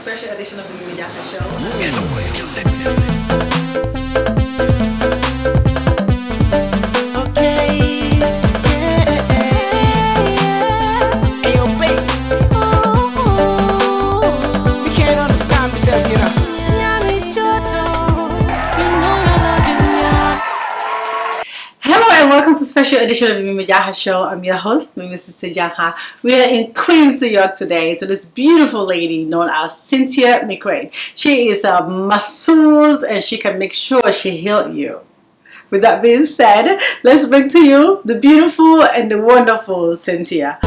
special edition of the JANHA show. Welcome to special edition of the JANHA show. I'm your host, Mrs. JANHA. We are in Queens, New York today to this beautiful lady known as Cynthia McCright. She is a masseuse and she can make sure she heals you. With that being said, let's bring to you the beautiful and the wonderful Cynthia.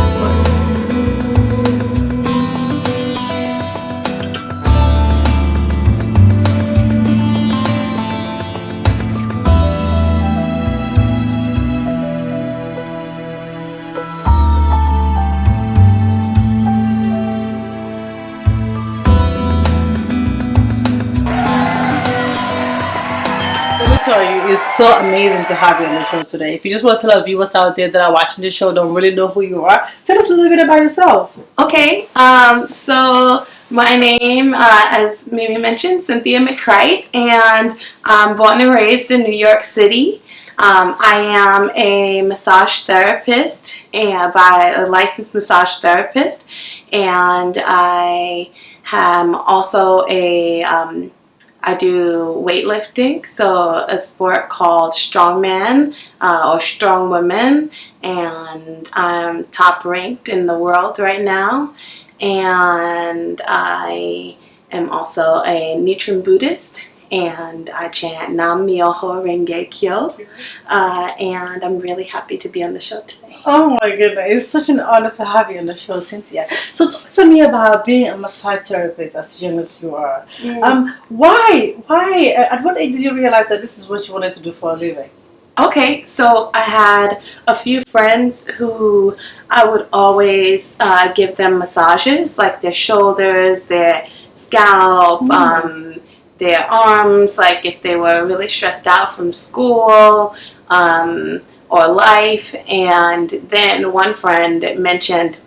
It's so amazing to have you on the show today. If you just want to tell our viewers out there that are watching the show don't really know who you are, tell us a little bit about yourself. Okay, so my name, as Mimi mentioned, Cynthia McCright, and I'm born and raised in New York City. I am a massage therapist by a licensed massage therapist, and I am also I do weightlifting, so a sport called strongman or strong women, and I'm top ranked in the world right now. And I am also a Nichiren Buddhist, and I chant Nam Myoho Renge Kyo, and I'm really happy to be on the show today. Oh my goodness, it's such an honor to have you on the show, Cynthia. So talk to me about being a massage therapist as young as you are. Why, at what age did you realize that this is what you wanted to do for a living? Okay, so I had a few friends who I would always give them massages, like their shoulders, their scalp, their arms, like if they were really stressed out from school or life. And then one friend mentioned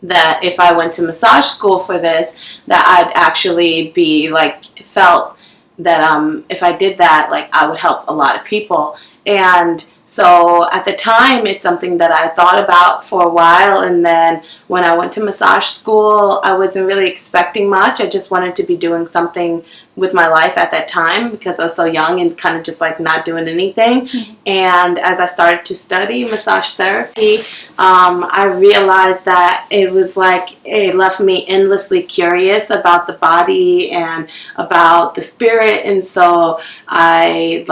that if I went to massage school for this, that I'd actually be felt that if I did that, I would help a lot of people. And so at the time, it's something that I thought about for a while. And then when I went to massage school, I wasn't really expecting much. I just wanted to be doing something with my life at that time because I was so young and kind of just not doing anything. And as I started to study massage therapy, I realized that it was it left me endlessly curious about the body and about the spirit. And so I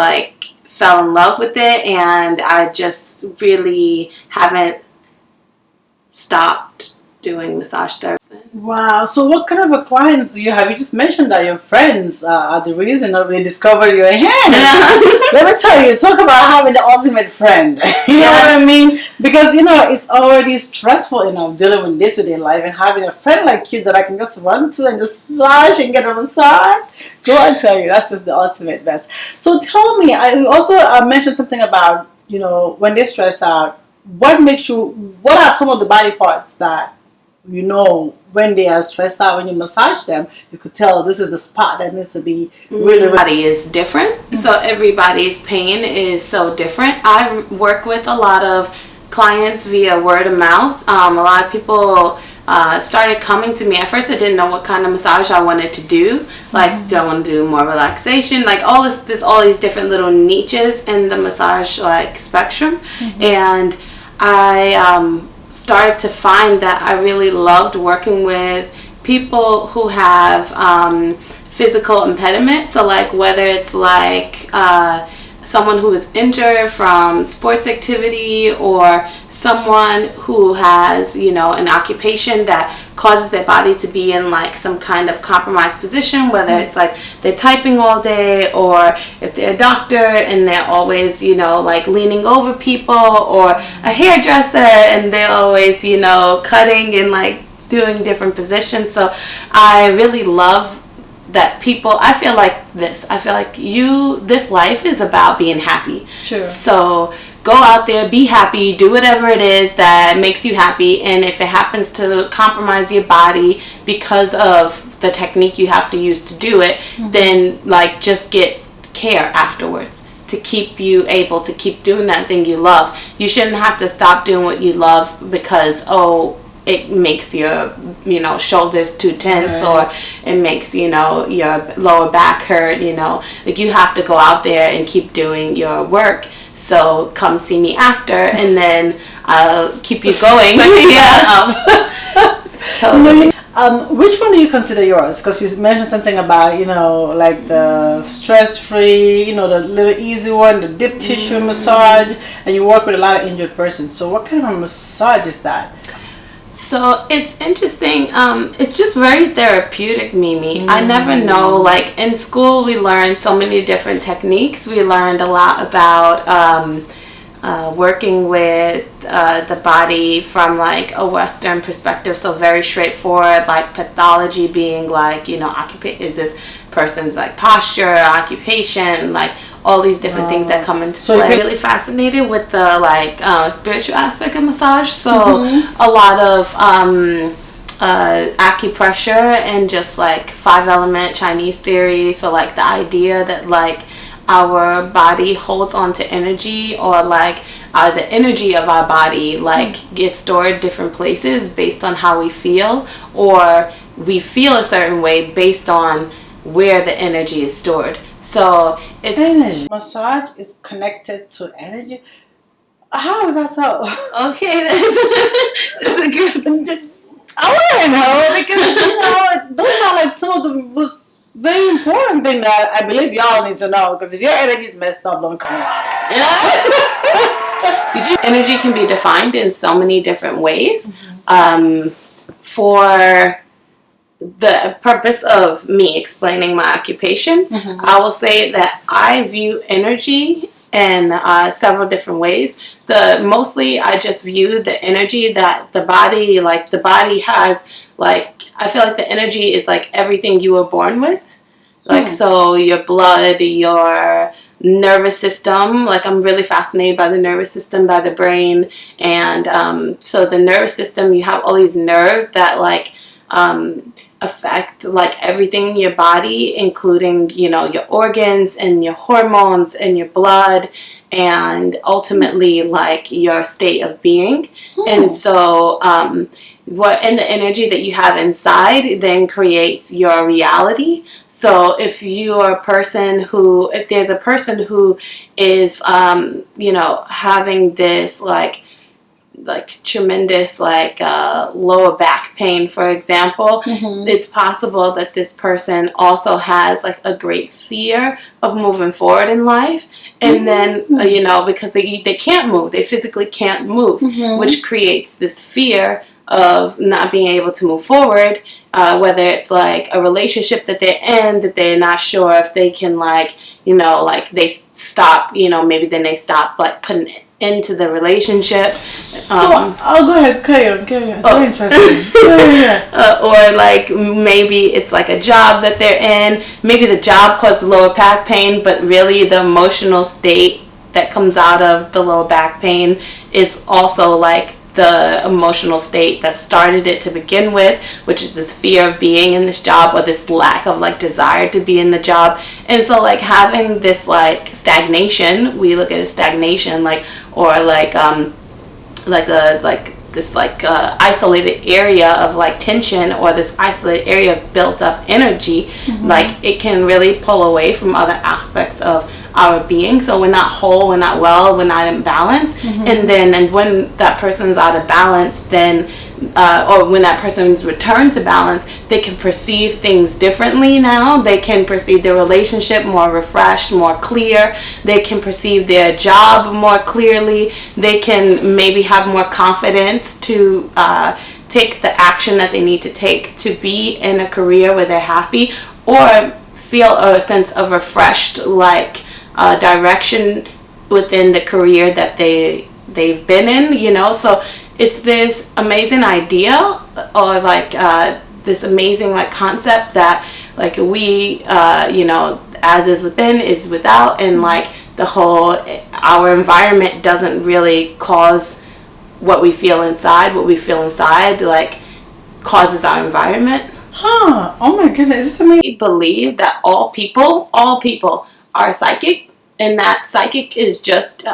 fell in love with it, and I just really haven't stopped doing massage therapy. Wow. So what kind of clients do you have? You just mentioned that your friends are the reason they discovered your hand. Let me tell you, talk about having the ultimate friend. You know what I mean? Because, it's already stressful enough dealing with day-to-day life, and having a friend like you that I can just run to and just splash and get a massage. Go and tell you, that's just the ultimate best. So tell me, I also mentioned something about, when they stress out, what are some of the body parts that, when they are stressed out, when you massage them, you could tell this is the spot that needs to be really. Everybody is different, so everybody's pain is so different. I work with a lot of clients via word of mouth. A lot of people started coming to me. At first I didn't know what kind of massage I wanted to do. Do I want to do more relaxation? All these different little niches in the massage spectrum. And I started to find that I really loved working with people who have physical impediments. So whether it's someone who is injured from sports activity, or someone who has an occupation that causes their body to be in some kind of compromised position, whether it's they're typing all day, or if they're a doctor and they're always leaning over people, or a hairdresser and they're always cutting and doing different positions. So I really love that people, I feel this life is about being happy. Sure. So go out there, be happy, do whatever it is that makes you happy, and if it happens to compromise your body because of the technique you have to use to do it, then like just get care afterwards to keep you able to keep doing that thing you love. You shouldn't have to stop doing what you love because it makes your shoulders too tense, or it makes your lower back hurt. Like you have to go out there and keep doing your work. So come see me after, and then I'll keep you going. Totally. Which one do you consider yours? Because you mentioned something about, like the stress-free, the little easy one, the deep tissue massage, and you work with a lot of injured persons. So what kind of massage is that? So it's interesting. It's just very therapeutic, Mimi. I never know. Like in school, we learned so many different techniques. We learned a lot about working with the body from like a Western perspective. So very straightforward, like pathology being like, is this person's like posture, occupation, like all these different things that come into play. I'm really fascinated with the like spiritual aspect of massage. So a lot of acupressure and just like 5-element Chinese theory. So like the idea that like our body holds on to energy, or like the energy of our body like gets stored different places based on how we feel, or we feel a certain way based on where the energy is stored. So it's energy. Massage is connected to energy. How is that so? Okay, that's a good. I want to know, because those are like some of the most very important thing that I believe y'all need to know. Because if your energy is messed up, don't come out. Energy can be defined in so many different ways. For the purpose of me explaining my occupation, I will say that I view energy in several different ways. Mostly I just view the energy that the body has, like, I feel like the energy is like everything you were born with. Like, so your blood, your nervous system, like I'm really fascinated by the nervous system, by the brain. And so the nervous system, you have all these nerves that like affect like everything in your body, including, your organs and your hormones and your blood, and ultimately like your state of being. And so and the energy that you have inside then creates your reality. So if there's a person who is having this like tremendous lower back pain, for example, it's possible that this person also has like a great fear of moving forward in life, and then because they can't move, they physically can't move, which creates this fear of not being able to move forward, whether it's like a relationship that they're in that they're not sure if they can they stop, maybe then they stop like putting into the relationship. Go ahead, carry on. Very interesting. Or like maybe it's like a job that they're in. Maybe the job caused the lower back pain, but really the emotional state that comes out of the lower back pain is also like the emotional state that started it to begin with, which is this fear of being in this job, or this lack of like desire to be in the job. And so like having this like stagnation, we look at a stagnation this isolated area of like tension, or this isolated area of built up energy, like it can really pull away from other aspects of our being. So we're not whole, we're not well, we're not in balance. And when that person's out of balance, then or when that person's returned to balance, they can perceive things differently now. They can perceive their relationship more refreshed, more clear. They can perceive their job more clearly. They can maybe have more confidence to take the action that they need to take to be in a career where they're happy, or feel a sense of refreshed direction within the career that they've been in, so it's this amazing idea, or this amazing concept that we as is within is without, and our environment doesn't really cause what we feel inside. What we feel inside causes our environment. Huh. Oh my goodness. It's amazing. We believe that all people are psychic, and that psychic is just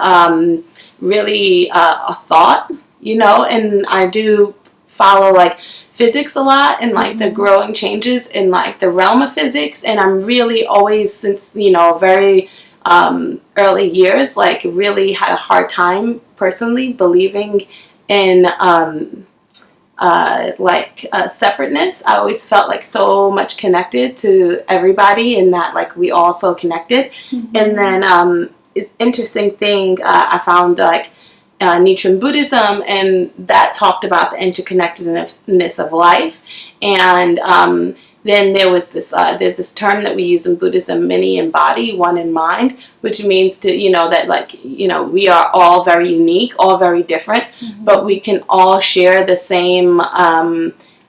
really a thought, and I do follow like physics a lot and like the growing changes in like the realm of physics, and I'm really always, since very early years, like really had a hard time personally believing in separateness. I always felt like so much connected to everybody, and that like we all so connected. And then interesting thing, I found like Nichiren Buddhism, and that talked about the interconnectedness of life. And then there's this term that we use in Buddhism, many in body, one in mind, which means to, that like, we are all very unique, all very different, but we can all share the same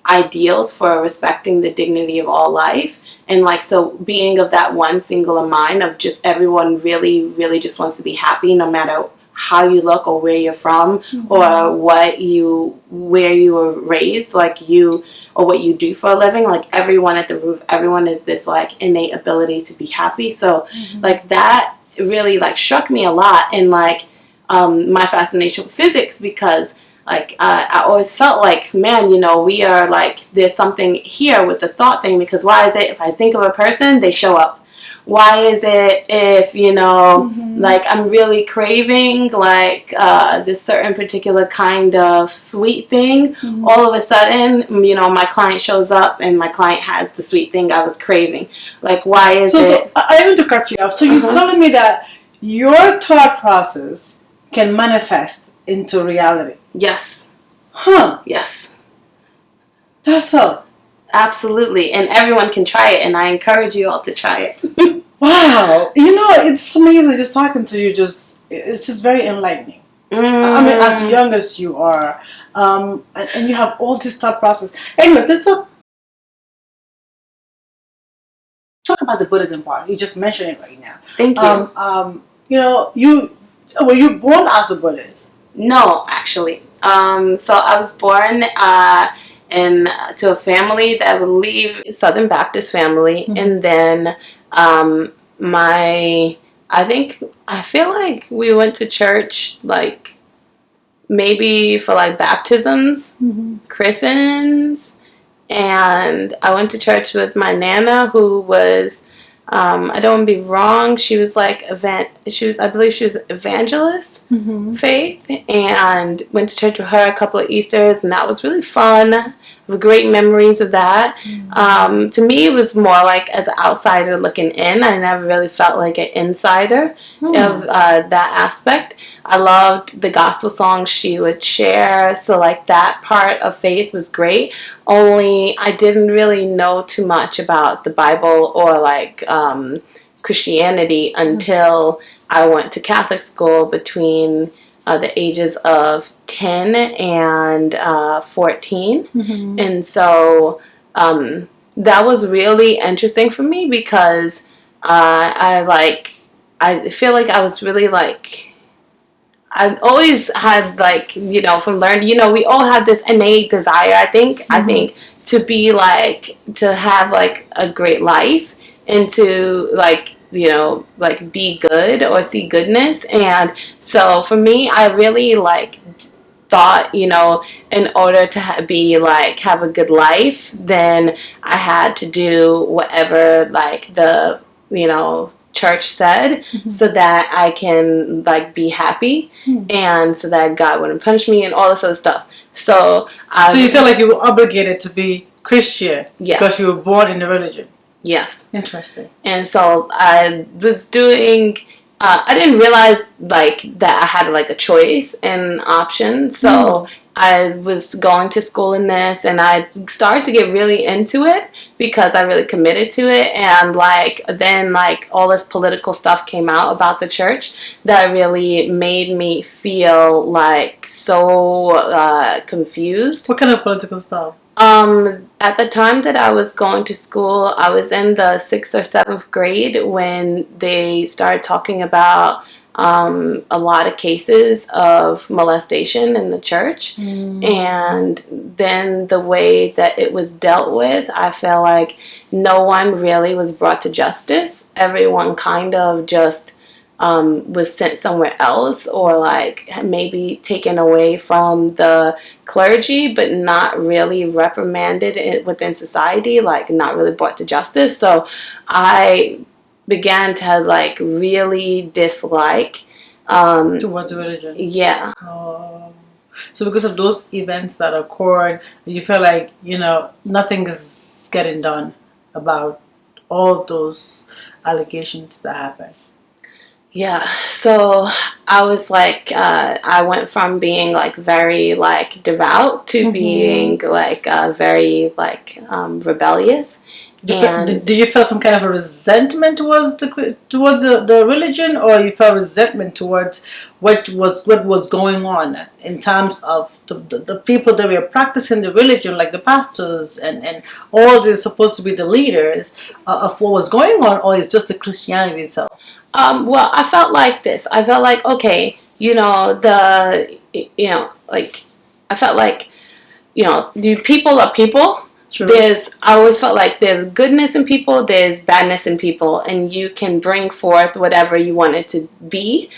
ideals for respecting the dignity of all life. And like, so being of that one singular mind of just everyone really, really just wants to be happy, no matter how you look or where you're from, or where you were raised, or what you do for a living. Like everyone at the root, everyone is this like innate ability to be happy. So like that really like struck me a lot in like my fascination with physics, because like I always felt like, man, we are like, there's something here with the thought thing, because why is it if I think of a person, they show up? Why is it if, like I'm really craving like this certain particular kind of sweet thing, all of a sudden, my client shows up and my client has the sweet thing I was craving. Like, why is it? So I want to cut you off. So you're telling me that your thought process can manifest into reality? Yes. Huh. Yes. That's so. Absolutely. And everyone can try it, and I encourage you all to try it. Wow. It's amazing just talking to you. It's just very enlightening. I mean, as young as you are, and you have all this thought process. Anyway, let's talk about the Buddhism part. You just mentioned it right now. Thank you. Were you born as a Buddhist? No, actually. So I was born to a family that I believe Southern Baptist family, and then I feel like we went to church like maybe for like baptisms, christenings, and I went to church with my nana, who was I don't want to be wrong, she was like I believe she was evangelist faith, and went to church with her a couple of Easters, and that was really fun. I have great memories of that. To me, it was more like as an outsider looking in. I never really felt like an insider of that aspect. I loved the gospel songs she would share, so like that part of faith was great. Only I didn't really know too much about the Bible or like Christianity until I went to Catholic school between the ages of 10 and 14. And so that was really interesting for me, because I feel like I was really like, I always had like, from learning, we all have this innate desire, I think to be like, to have like a great life, and to like, like be good or see goodness. And so for me, I really like thought, in order to be like, have a good life, then I had to do whatever like the, church said, so that I can like be happy, and so that God wouldn't punish me and all this other stuff. So you feel like you were obligated to be Christian because you were born in the religion? Yes. Interesting. And so I was doing, I didn't realize like that I had like a choice and option. So I was going to school in this, and I started to get really into it because I really committed to it. And like then like all this political stuff came out about the church that really made me feel like so confused. What kind of political stuff? At the time that I was going to school, I was in the 6th or 7th grade when they started talking about a lot of cases of molestation in the church. And then the way that it was dealt with, I feel like no one really was brought to justice. Everyone kind of just was sent somewhere else, or like maybe taken away from the clergy, but not really reprimanded within society, like not really brought to justice. So I began to like really dislike towards religion. Yeah. So because of those events that occurred, you feel like, nothing is getting done about all those allegations that happened. Yeah, so I was like, I went from being like very like devout to being like very like rebellious. Do you feel some kind of a resentment towards the religion, or you felt resentment towards what was going on in terms of the people that were practicing the religion, like the pastors and all these supposed to be the leaders of what was going on, or it's just the Christianity itself? Well, I felt like this. I felt like, okay, I felt like, the people are people. True. I always felt like there's goodness in people, there's badness in people, and you can bring forth whatever you want it to be.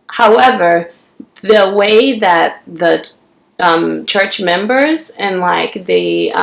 However, the way that the church members and like the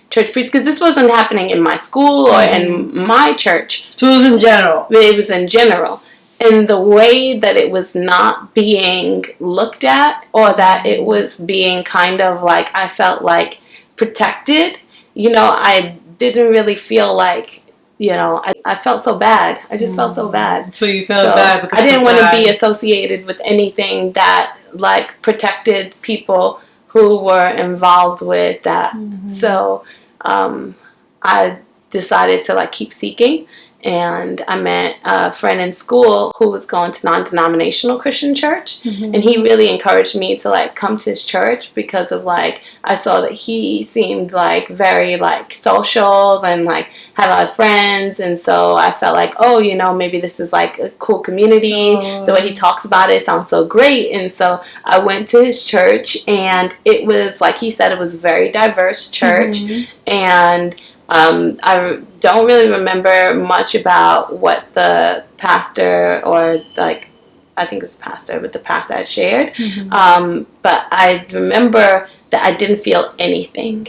church priests, because this wasn't happening in my school or in my church. So it was in general. It was in general. And the way that it was not being looked at, or that it was being kind of like, I felt like protected, I didn't really feel like, I felt so bad. I just felt so bad. So you felt bad because I didn't want to be associated with anything that like protected people who were involved with that. So I decided to like keep seeking. And I met a friend in school who was going to non-denominational Christian church, and he really encouraged me to like come to his church because of like, I saw that he seemed like very like social and like had a lot of friends, and so I felt like, oh, maybe this is like a cool community. The way he talks about it sounds so great. And so I went to his church, and it was like he said, it was a very diverse church. And I don't really remember much about what the pastor, or like, I think it was pastor, but the pastor had shared. But I remember that I didn't feel anything.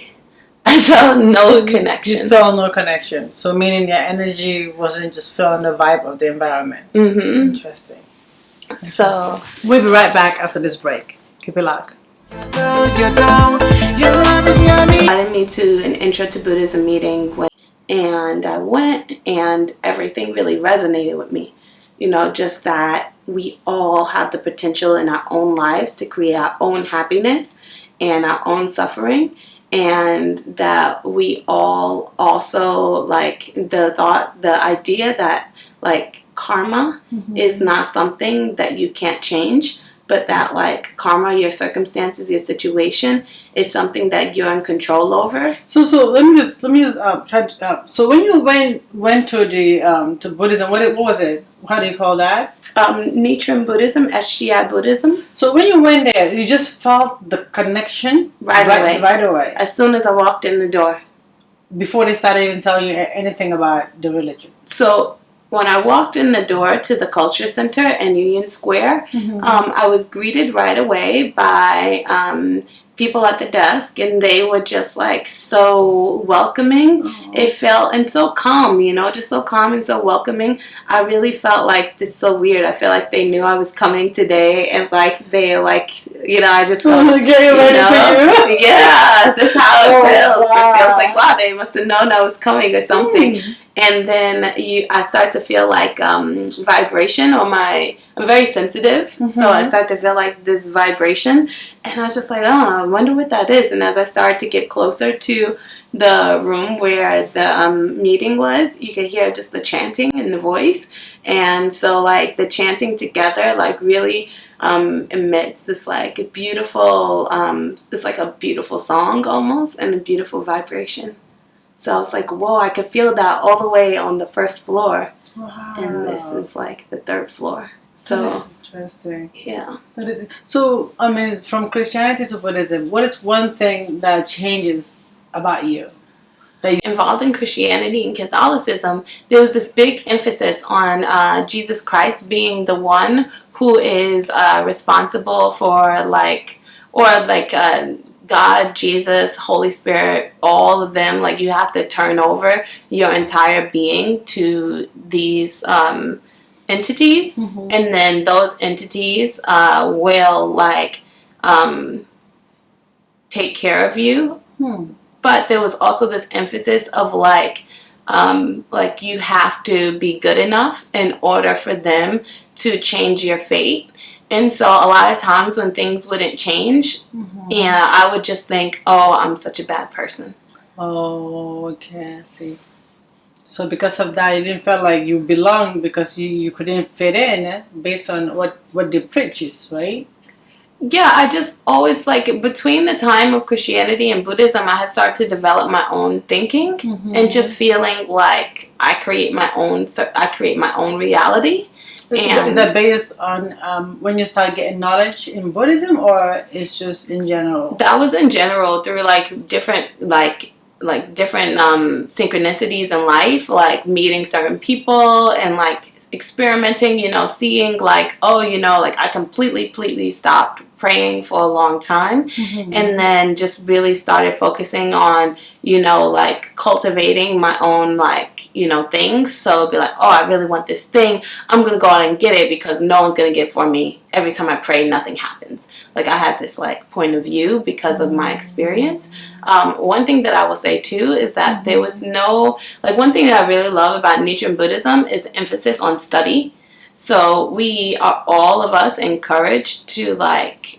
I felt no connection. You felt no connection. So meaning your energy wasn't just feeling the vibe of the environment. Interesting. So we'll be right back after this break. Keep it locked. Invited me to an Intro to Buddhism meeting, and I went, and everything really resonated with me. Just that we all have the potential in our own lives to create our own happiness and our own suffering, and that we all also like the idea that like karma is not something that you can't change, but that like karma, your circumstances, your situation, is something that you're in control over. So let me just try to. So when you went to the to Buddhism, what was it? How do you call that? Nichiren Buddhism, SGI Buddhism. So when you went there, you just felt the connection right away. As soon as I walked in the door. Before they started even telling you anything about the religion. So when I walked in the door to the Culture Center in Union Square, I was greeted right away by people at the desk, and they were just like so welcoming. It felt, and so calm, just so calm and so welcoming. I really felt like, this is so weird. I feel like they knew I was coming today, and like they like, I just felt, yeah, that's how it feels. Wow. It feels like, wow, they must have known I was coming or something. And then I start to feel like vibration on I'm very sensitive, so I start to feel like this vibration, and I was just like, oh, I wonder what that is. And as I started to get closer to the room where the meeting was, you could hear just the chanting in the voice, and so like the chanting together like really emits this like a beautiful song almost, and a beautiful vibration. So I was like, whoa, I could feel that all the way on the first floor. Wow. And this is like the third floor. So that's interesting. yeah. That is so. I mean, from Christianity to Buddhism, what is one thing that changes about you? Involved in Christianity and Catholicism, there was this big emphasis on Jesus Christ being the one who is responsible for God, Jesus, Holy Spirit, all of them. Like, you have to turn over your entire being to these entities, and then those entities will take care of you. But there was also this emphasis of like you have to be good enough in order for them to change your fate. And so a lot of times when things wouldn't change, and I would just think, oh, I'm such a bad person. Oh, okay, I see. So because of that, you didn't feel like you belong because you couldn't fit in based on what they preach is, right? Yeah, I just always between the time of Christianity and Buddhism, I had started to develop my own thinking and just feeling like I create my own reality. And is that based on when you start getting knowledge in Buddhism, or it's just in general? That was in general through different different synchronicities in life, like meeting certain people and experimenting, seeing I completely stopped praying for a long time, and then just really started focusing on cultivating my own things. So be like, oh, I really want this thing, I'm gonna go out and get it because no one's gonna get it for me. Every time I pray, nothing happens. I had this point of view because of my experience. One thing that I will say too is that there was no one thing that I really love about Nichiren Buddhism is the emphasis on study. So we are, all of us, encouraged to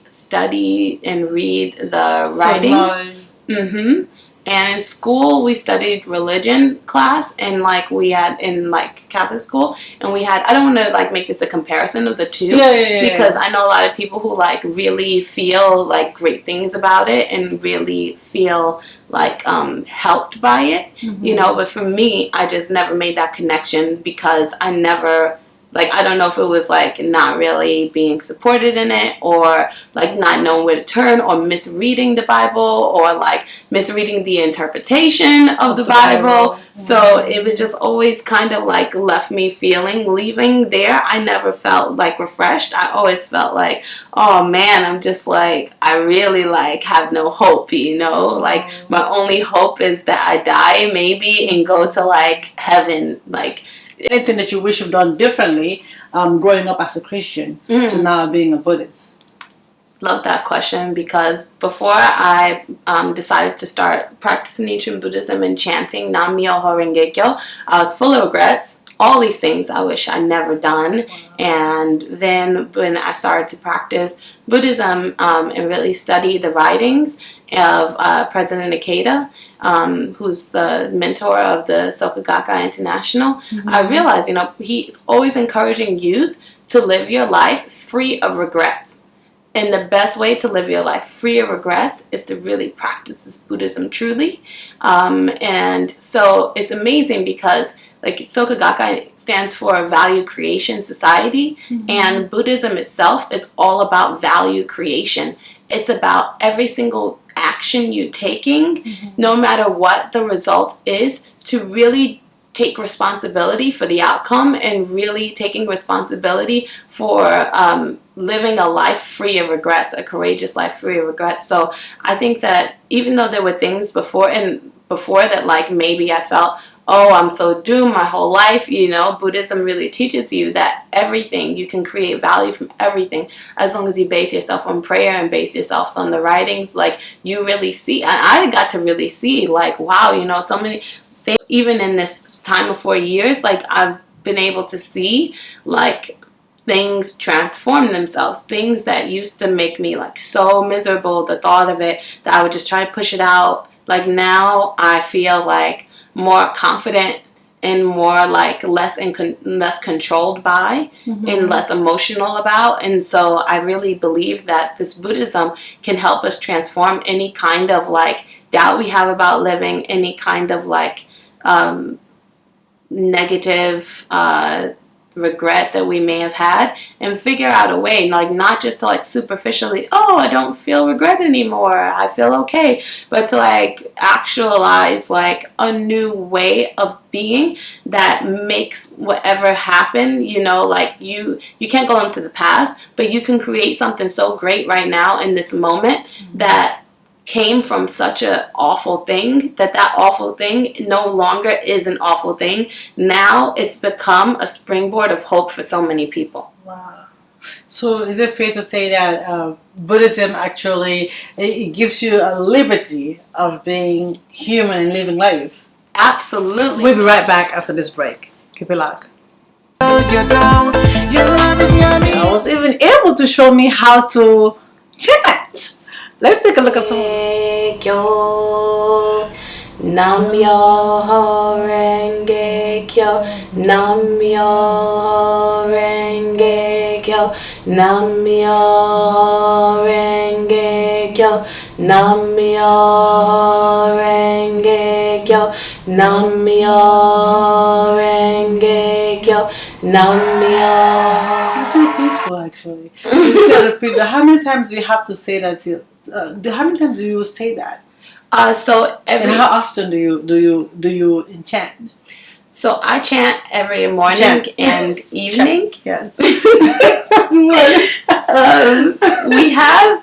study and read the writings. And in school we studied religion class, and we had in Catholic school, and we had, I don't want to make this a comparison of the two, because I know a lot of people who really feel great things about it and really feel helped by it, but for me, I just never made that connection because I never I don't know if it was not really being supported in it, or not knowing where to turn, or misreading the Bible, or misreading the interpretation of the Bible. So it was just always kind of left me leaving there, I never felt refreshed. I always felt oh man, I'm just I really have no hope, my only hope is that I die maybe and go to heaven. Anything that you wish you've done differently growing up as a Christian to now being a Buddhist? Love that question, because before I decided to start practicing Nichiren Buddhism and chanting Nam Myoho Renge Kyo, I was full of regrets. All these things I wish I'd never done. And then when I started to practice Buddhism and really study the writings of President Ikeda, who's the mentor of the Soka Gakkai International, I realized, he's always encouraging youth to live your life free of regrets. And the best way to live your life free of regrets is to really practice this Buddhism truly. And so it's amazing because Soka Gakkai stands for Value Creation Society, and Buddhism itself is all about value creation. It's about every single action you're taking, no matter what the result is, to really take responsibility for the outcome and really taking responsibility for living a life free of regrets, a courageous life free of regrets. So I think that even though there were things before that maybe I felt, oh, I'm so doomed my whole life, Buddhism really teaches you that everything, you can create value from everything as long as you base yourself on prayer and base yourself on the writings. You really see, and I got to really see wow, so many things, even in this time of 4 years, I've been able to see things transform themselves. Things that used to make me so miserable, the thought of it, that I would just try to push it out. Now I feel more confident and more less controlled by and less emotional about. And so I really believe that this Buddhism can help us transform any kind of doubt we have about living, any kind of negative regret that we may have had, and figure out a way, like not just to like superficially, oh, I don't feel regret anymore, I feel okay, but to like actualize like a new way of being that makes whatever happened, you know, like you can't go into the past, but you can create something so great right now in this moment that came from such an awful thing, that awful thing no longer is an awful thing. Now it's become a springboard of hope for so many people. Wow. So is it fair to say that Buddhism actually, it gives you a liberty of being human and living life? Absolutely. We'll be right back after this break. Keep it locked. I was even able to show me how to chant. Let's take a look at some. Namyo Renge Kyo, Namyo Renge Kyo, Namyo Renge Kyo, Namyo Renge Kyo, Namyo Renge Kyo, Namyo. It's so peaceful, actually. How many times do you have to say that? How many times do you say that? And how often do you chant? So I chant every morning and evening. Yes. We have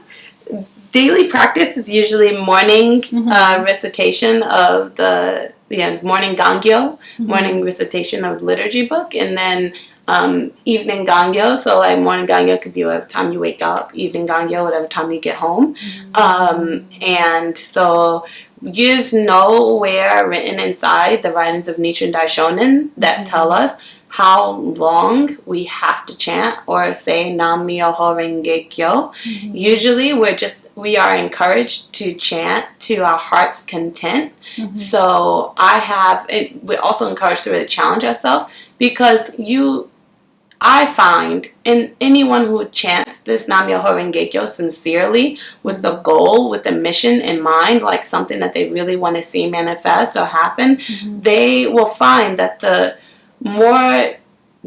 daily practice is usually morning recitation of the morning gangyo, morning recitation of liturgy book, and then evening gangyo. So like morning gangyo could be whatever time you wake up, evening gangyo whatever time you get home. And so you just know where written inside the writings of Nichiren Daishonin that tell us how long we have to chant or say Nam Myoho Renge Kyo. Usually we are encouraged to chant to our heart's content. So we're also encouraged to really challenge ourselves, because I find in anyone who chants this Nam Myoho Renge Kyo sincerely, with the goal, with the mission in mind, like something that they really want to see manifest or happen, they will find that the more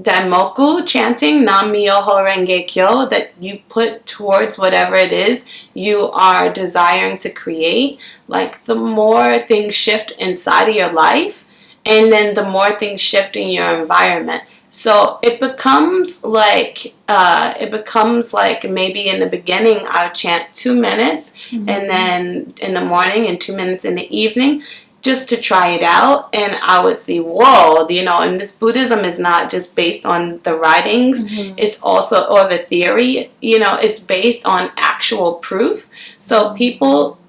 daimoku chanting Nam Myoho Renge Kyo that you put towards whatever it is you are desiring to create, like the more things shift inside of your life, and then the more things shift in your environment. So it becomes like maybe in the beginning I would chant 2 minutes, and then in the morning and 2 minutes in the evening, just to try it out. And I would see, whoa, and this Buddhism is not just based on the writings, it's also, or the theory, it's based on actual proof. So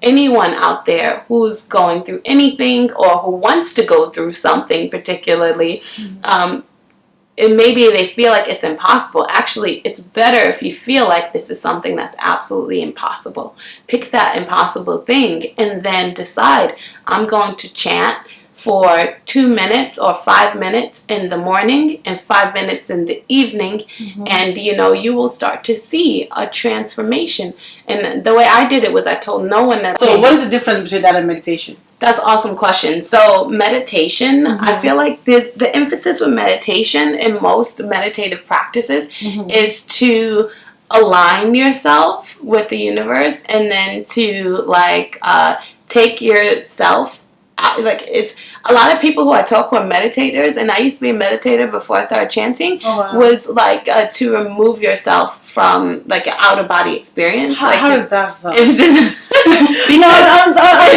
anyone out there who's going through anything or who wants to go through something particularly, and maybe they feel like it's impossible. Actually, it's better if you feel like this is something that's absolutely impossible. Pick that impossible thing and then decide, I'm going to chant for 2 minutes or 5 minutes in the morning and 5 minutes in the evening, and you will start to see a transformation. And the way I did it was I told no one that. So what is the difference between that and meditation? That's an awesome question. So meditation, I feel like the emphasis with meditation in most meditative practices is to align yourself with the universe, and then to take yourself out. Like, it's a lot of people who I talk who are meditators, and I used to be a meditator before I started chanting, was like to remove yourself from like an out of body experience. How is that so? I'm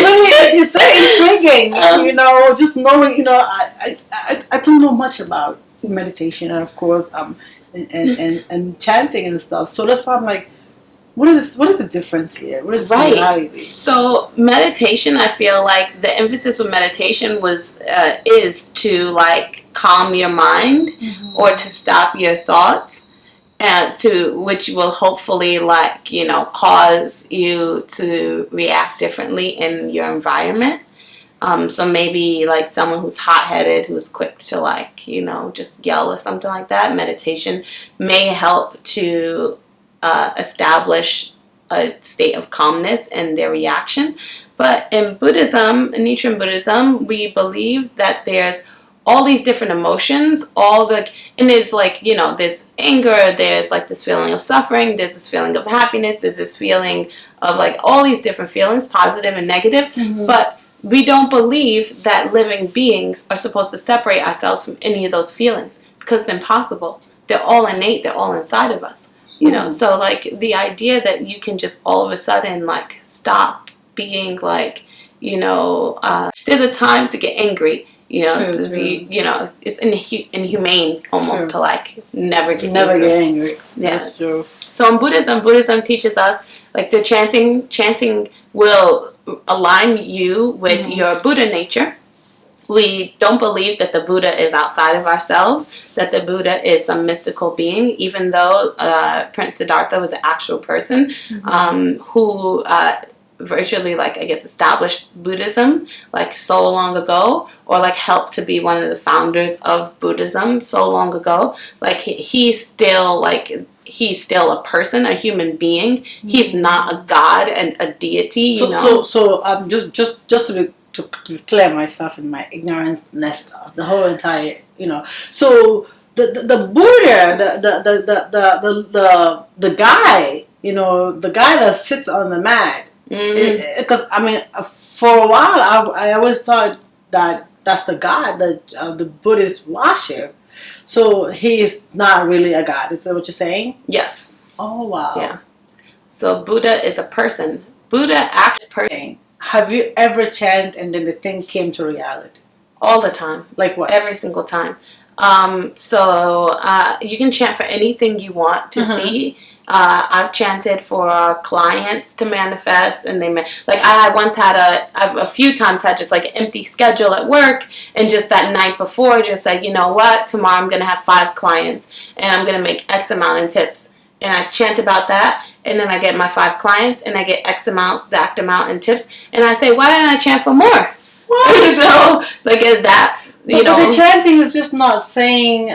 really, it's very intriguing. Just knowing, I don't know much about meditation, and of course, and chanting and stuff. So that's why I'm like, what is the difference here? What is the similarity? So meditation, I feel like the emphasis with meditation is to like calm your mind or to stop your thoughts, and which will hopefully cause you to react differently in your environment. So maybe like someone who's hot-headed, who's quick to just yell or something like that, meditation may help to establish a state of calmness in their reaction. But in Buddhism, Nichiren Buddhism, we believe that there's all these different emotions, and there's like, you know, there's anger, there's like this feeling of suffering, there's this feeling of happiness, there's this feeling of like all these different feelings, positive and negative, but we don't believe that living beings are supposed to separate ourselves from any of those feelings, because it's impossible. They're all innate, they're all inside of us, you know. So like the idea that you can just all of a sudden like stop being like, you know, there's a time to get angry. You know, true. You know, it's inhumane almost to like never get angry. Yeah. That's true. So in Buddhism teaches us like the chanting will align you with your Buddha nature. We don't believe that the Buddha is outside of ourselves, that the Buddha is some mystical being, even though Prince Siddhartha was an actual person who virtually, like, I guess, established Buddhism like so long ago, or like helped to be one of the founders of Buddhism so long ago. Like he's still a person, a human being. He's not a god and a deity, you know. So just to clear myself in my ignorance of the whole entire, you know. So the Buddha, the guy, you know, the guy that sits on the mat. Because I mean, for a while, I always thought that that's the God that the Buddhists worship. So he is not really a God. Is that what you're saying? Yes. Oh wow. Yeah. So Buddha is a person. Buddha acts person. Have you ever chanted and then the thing came to reality? All the time. Like what? Every single time. So you can chant for anything you want to see. I've chanted for clients to manifest, and I've a few times had just like an empty schedule at work, and just that night before just said, you know what, tomorrow I'm going to have 5 clients and I'm going to make X amount in tips, and I chant about that, and then I get my 5 clients and I get X amount, exact amount in tips, and I say, why didn't I chant for more? What? So like that. But the chanting is just not saying,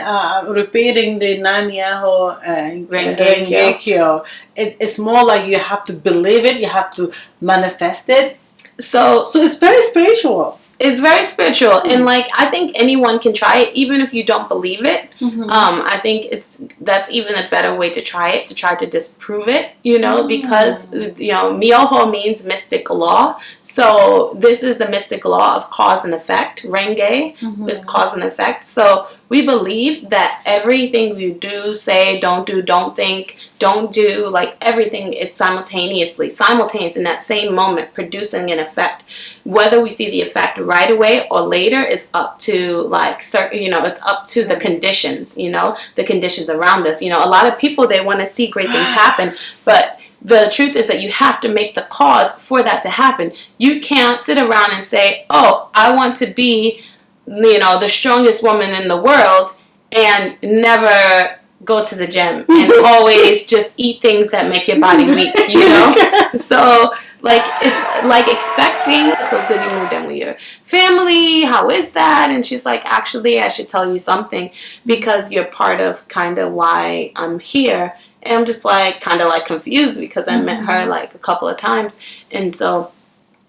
repeating the Nam-myoho Renge-kyo. It's more like you have to believe it, you have to manifest it. So it's very spiritual. It's very spiritual, and like I think anyone can try it, even if you don't believe it. I think that's even a better way to try to disprove it, you know, because you know, Myoho means mystic law. So this is the mystic law of cause and effect. Renge is cause and effect. So we believe that everything you do, say, don't do, don't think, don't do, like everything is simultaneous in that same moment producing an effect. Whether we see the effect right away or later is up to like certain, you know, it's up to the conditions, you know, the conditions around us. You know, a lot of people, they want to see great things happen, but the truth is that you have to make the cause for that to happen. You can't sit around and say, oh, I want to be, you know, the strongest woman in the world, and never go to the gym and always just eat things that make your body weak, you know? So like it's like expecting, so good you moved in with your family, how is that? And she's like, actually I should tell you something, because you're part of kind of why I'm here. And I'm just like kind of like confused, because I met her like a couple of times, and so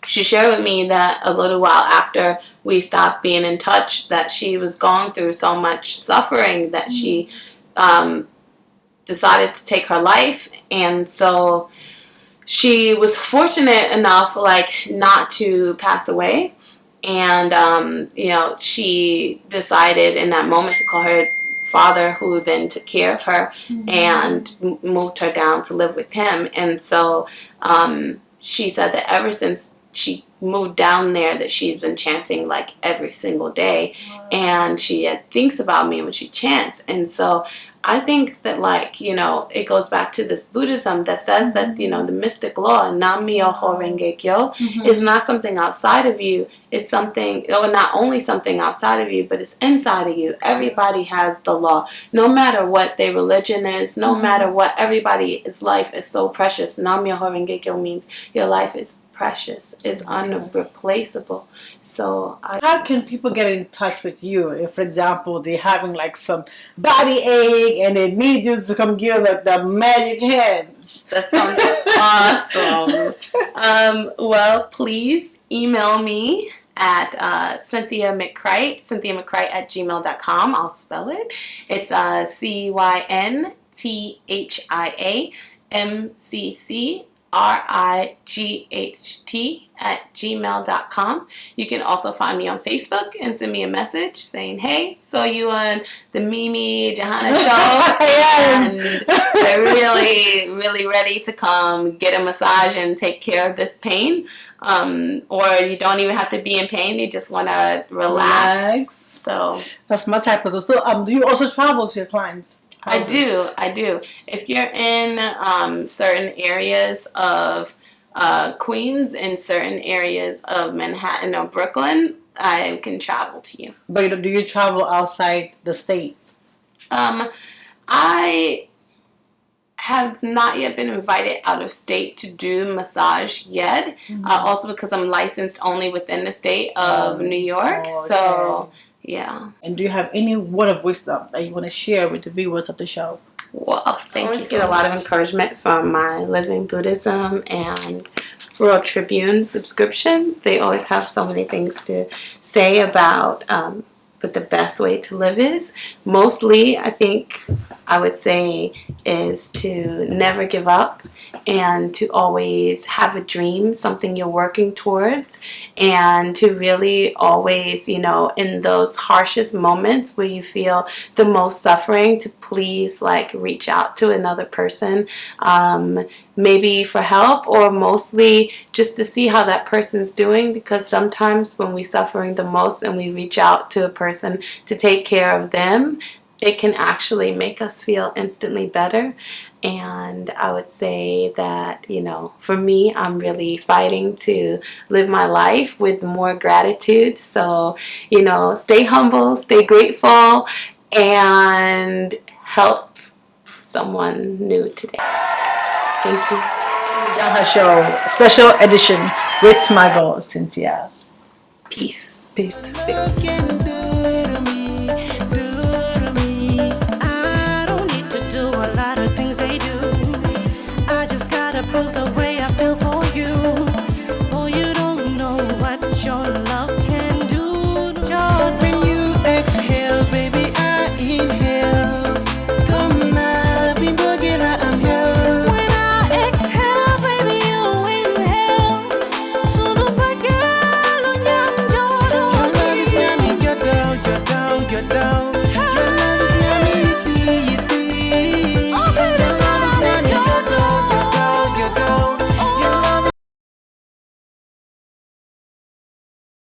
she shared with me that a little while after we stopped being in touch, that she was going through so much suffering that she decided to take her life. And so she was fortunate enough like not to pass away, and you know, she decided in that moment to call her father, who then took care of her and moved her down to live with him. And so she said that ever since she moved down there, that she's been chanting like every single day. Wow. And she thinks about me when she chants. And so I think that, like, you know, it goes back to this Buddhism that says that, you know, the mystic law, Nam-myoho Renge-kyo, is not something outside of you. It's something, or not only something outside of you, but it's inside of you. Everybody has the law. No matter what their religion is, no matter what, everybody's life is so precious. Nam-myoho Renge-kyo means your life is precious, is unreplaceable. So how can people get in touch with you if, for example, they're having like some body ache and they need you to come give like the magic hands? That sounds awesome. Well, please email me at Cynthia McCright, cynthiamccright@gmail.com. I'll spell it. It's CYNTHIAMCCRIGHT@gmail.com. You can also find me on Facebook and send me a message saying, hey, saw you on the Mimi JANHA show. Yes. And they're really, really ready to come get a massage and take care of this pain. Or you don't even have to be in pain. You just want to relax. So that's my type of stuff. So do you also travel to your clients? I do. If you're in certain areas of Queens and certain areas of Manhattan or Brooklyn, I can travel to you. But do you travel outside the States? I have not yet been invited out of state to do massage yet. Also because I'm licensed only within the state of New York. Okay. So, yeah. And do you have any word of wisdom that you want to share with the viewers of the show? Well, thank you. I always get a lot of encouragement from my Living Buddhism and World Tribune subscriptions. They always have so many things to say about what the best way to live is. Mostly, I think I would say is to never give up and to always have a dream, something you're working towards, and to really always, you know, in those harshest moments where you feel the most suffering, to please like reach out to another person, maybe for help, or mostly just to see how that person's doing, because sometimes when we're suffering the most and we reach out to a person to take care of them, it can actually make us feel instantly better. And I would say that, you know, for me, I'm really fighting to live my life with more gratitude. So, you know, stay humble, stay grateful, and help someone new today. Thank you. JANHA show, special edition with my girl, Cynthia. Peace. Peace.